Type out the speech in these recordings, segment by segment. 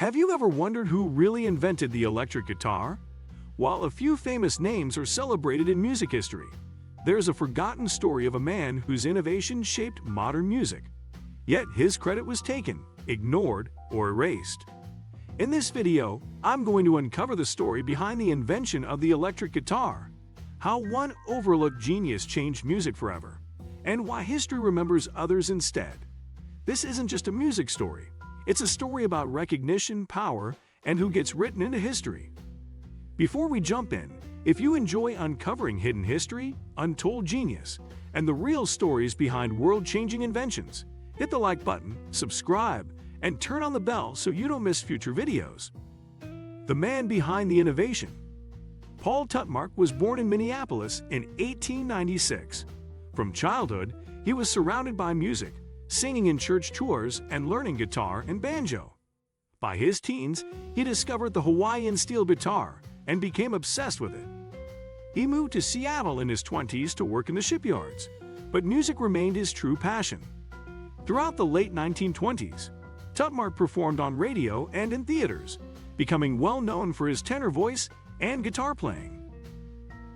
Have you ever wondered who really invented the electric guitar? While a few famous names are celebrated in music history, there's a forgotten story of a man whose innovation shaped modern music. Yet his credit was taken, ignored, or erased. In this video, I'm going to uncover the story behind the invention of the electric guitar, how one overlooked genius changed music forever, and why history remembers others instead. This isn't just a music story. It's a story about recognition, power, and who gets written into history. Before we jump in, if you enjoy uncovering hidden history, untold genius, and the real stories behind world-changing inventions, hit the like button, subscribe, and turn on the bell so you don't miss future videos. The man behind the innovation. Paul Tutmarc was born in Minneapolis in 1896. From childhood, he was surrounded by music, singing in church tours and learning guitar and banjo. By his teens, he discovered the Hawaiian steel guitar and became obsessed with it. He moved to Seattle in his 20s to work in the shipyards, but music remained his true passion. Throughout the late 1920s, Tutmarc performed on radio and in theaters, becoming well known for his tenor voice and guitar playing.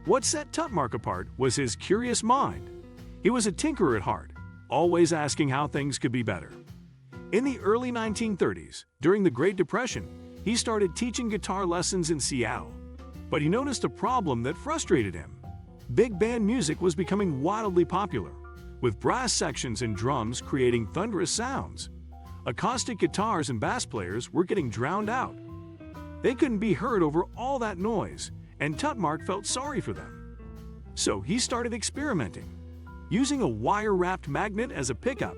What set Tutmarc apart was his curious mind. He was a tinkerer at heart, always asking how things could be better. In the early 1930s, during the Great Depression, he started teaching guitar lessons in Seattle. But he noticed a problem that frustrated him. Big band music was becoming wildly popular, with brass sections and drums creating thunderous sounds. Acoustic guitars and bass players were getting drowned out. They couldn't be heard over all that noise, and Tutmarc felt sorry for them. So he started experimenting. Using a wire-wrapped magnet as a pickup,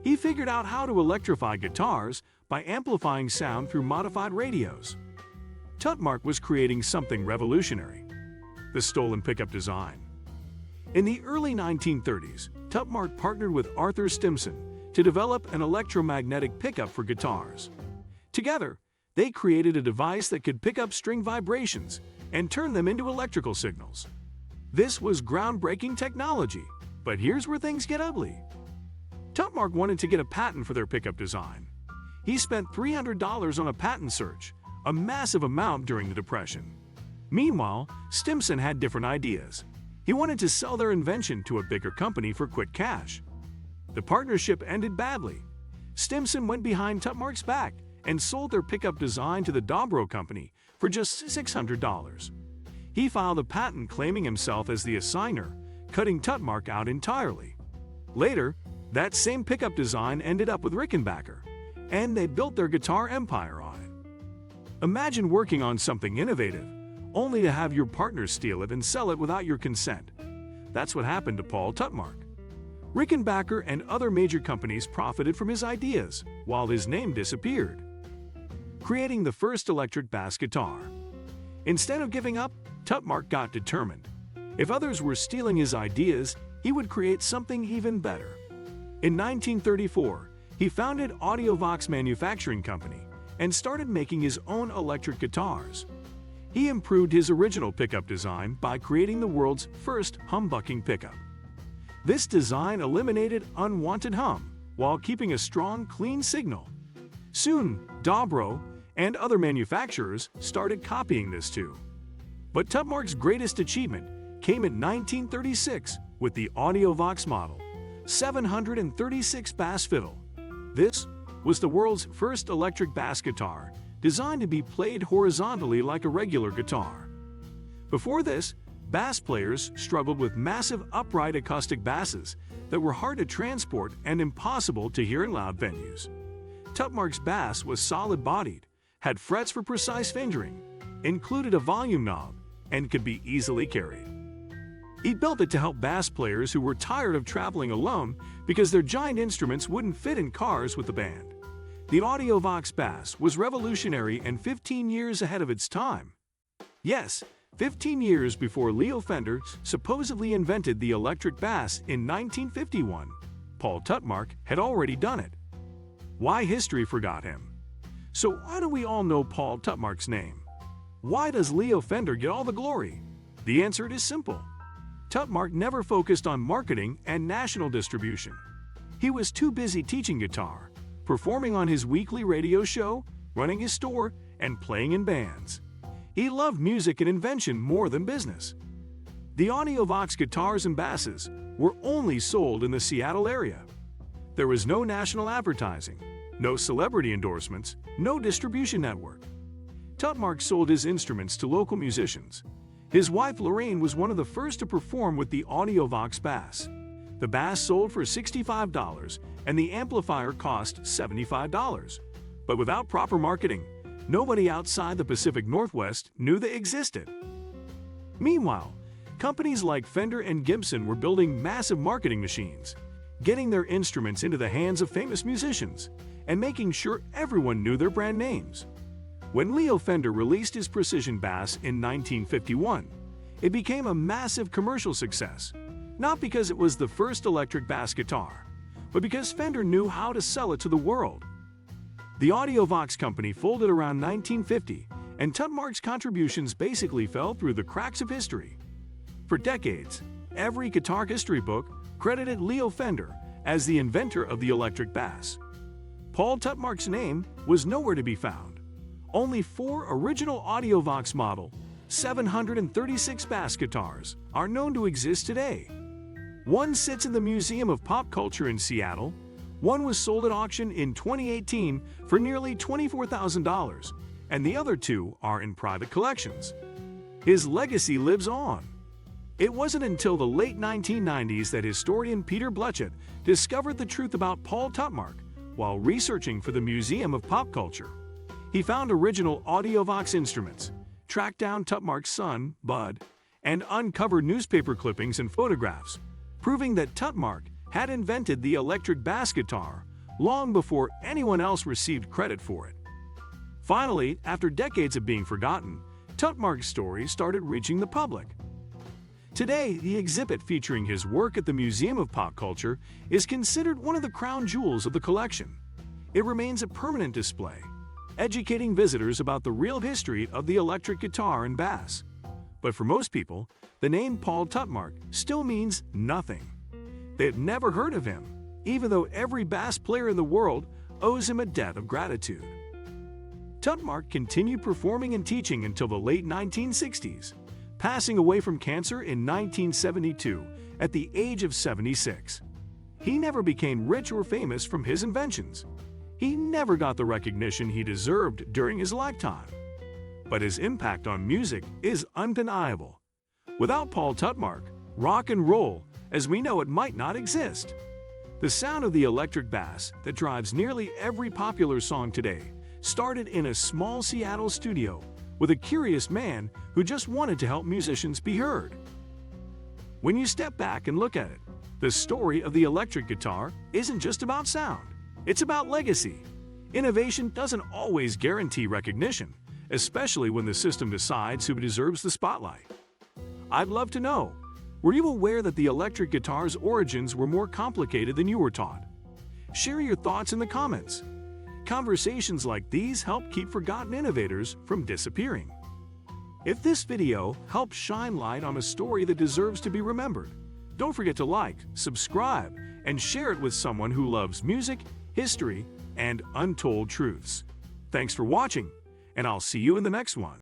he figured out how to electrify guitars by amplifying sound through modified radios. Tutmarc was creating something revolutionary: the stolen pickup design. In the early 1930s, Tutmarc partnered with Arthur Stimson to develop an electromagnetic pickup for guitars. Together, they created a device that could pick up string vibrations and turn them into electrical signals. This was groundbreaking technology, but here's where things get ugly. Tutmarc wanted to get a patent for their pickup design. He spent $300 on a patent search, a massive amount during the Depression. Meanwhile, Stimson had different ideas. He wanted to sell their invention to a bigger company for quick cash. The partnership ended badly. Stimson went behind Tutmarc's back and sold their pickup design to the Dobro Company for just $600. He filed a patent claiming himself as the assigner, cutting Tutmarc out entirely. Later, that same pickup design ended up with Rickenbacker, and they built their guitar empire on it. Imagine working on something innovative, only to have your partner steal it and sell it without your consent. That's what happened to Paul Tutmarc. Rickenbacker and other major companies profited from his ideas, while his name disappeared, creating the first electric bass guitar. Instead of giving up, Tutmarc got determined. If others were stealing his ideas, he would create something even better. In 1934, he founded Audiovox Manufacturing Company and started making his own electric guitars. He improved his original pickup design by creating the world's first humbucking pickup. This design eliminated unwanted hum while keeping a strong, clean signal. Soon, Dobro and other manufacturers started copying this too. But Tutmarc's greatest achievement came in 1936 with the Audiovox model 736 bass fiddle. This was the world's first electric bass guitar, designed to be played horizontally like a regular guitar. Before this, bass players struggled with massive upright acoustic basses that were hard to transport and impossible to hear in loud venues. Tutmarc's bass was solid-bodied, had frets for precise fingering, included a volume knob, and could be easily carried. He built it to help bass players who were tired of traveling alone because their giant instruments wouldn't fit in cars with the band. The Audiovox bass was revolutionary and 15 years ahead of its time. Yes, 15 years before Leo Fender supposedly invented the electric bass in 1951, Paul Tutmarc had already done it. Why history forgot him? So why do we all know Paul Tutmarc's name? Why does Leo Fender get all the glory? The answer is simple. Tutmarc never focused on marketing and national distribution. He was too busy teaching guitar, performing on his weekly radio show, running his store, and playing in bands. He loved music and invention more than business. The Audiovox guitars and basses were only sold in the Seattle area. There was no national advertising, no celebrity endorsements, no distribution network. Tutmarc sold his instruments to local musicians. His wife Lorraine was one of the first to perform with the Audiovox bass. The bass sold for $65 and the amplifier cost $75. But without proper marketing, nobody outside the Pacific Northwest knew they existed. Meanwhile, companies like Fender and Gibson were building massive marketing machines, getting their instruments into the hands of famous musicians, and making sure everyone knew their brand names. When Leo Fender released his precision bass in 1951, it became a massive commercial success, not because it was the first electric bass guitar, but because Fender knew how to sell it to the world. The Audiovox company folded around 1950, and Tutmarc's contributions basically fell through the cracks of history. For decades, every guitar history book credited Leo Fender as the inventor of the electric bass. Paul Tutmarc's name was nowhere to be found. Only 4 original Audiovox Model 736 bass guitars are known to exist today. One sits in the Museum of Pop Culture in Seattle, one was sold at auction in 2018 for nearly $24,000, and the other 2 are in private collections. His legacy lives on. It wasn't until the late 1990s that historian Peter Bluchett discovered the truth about Paul Tutmarc while researching for the Museum of Pop Culture. He found original Audiovox instruments, tracked down Tutmarc's son, Bud, and uncovered newspaper clippings and photographs, proving that Tutmarc had invented the electric bass guitar long before anyone else received credit for it. Finally, after decades of being forgotten, Tutmarc's story started reaching the public. Today, the exhibit featuring his work at the Museum of Pop Culture is considered one of the crown jewels of the collection. It remains a permanent display, educating visitors about the real history of the electric guitar and bass. But for most people, the name Paul Tutmarc still means nothing. They've never heard of him, even though every bass player in the world owes him a debt of gratitude. Tutmarc continued performing and teaching until the late 1960s, passing away from cancer in 1972 at the age of 76. He never became rich or famous from his inventions. He never got the recognition he deserved during his lifetime. But his impact on music is undeniable. Without Paul Tutmarc, rock and roll, as we know it, might not exist. The sound of the electric bass that drives nearly every popular song today started in a small Seattle studio with a curious man who just wanted to help musicians be heard. When you step back and look at it, the story of the electric guitar isn't just about sound. It's about legacy. Innovation doesn't always guarantee recognition, especially when the system decides who deserves the spotlight. I'd love to know, were you aware that the electric guitar's origins were more complicated than you were taught? Share your thoughts in the comments. Conversations like these help keep forgotten innovators from disappearing. If this video helps shine light on a story that deserves to be remembered, don't forget to like, subscribe, and share it with someone who loves music, history, and untold truths. Thanks for watching, and I'll see you in the next one.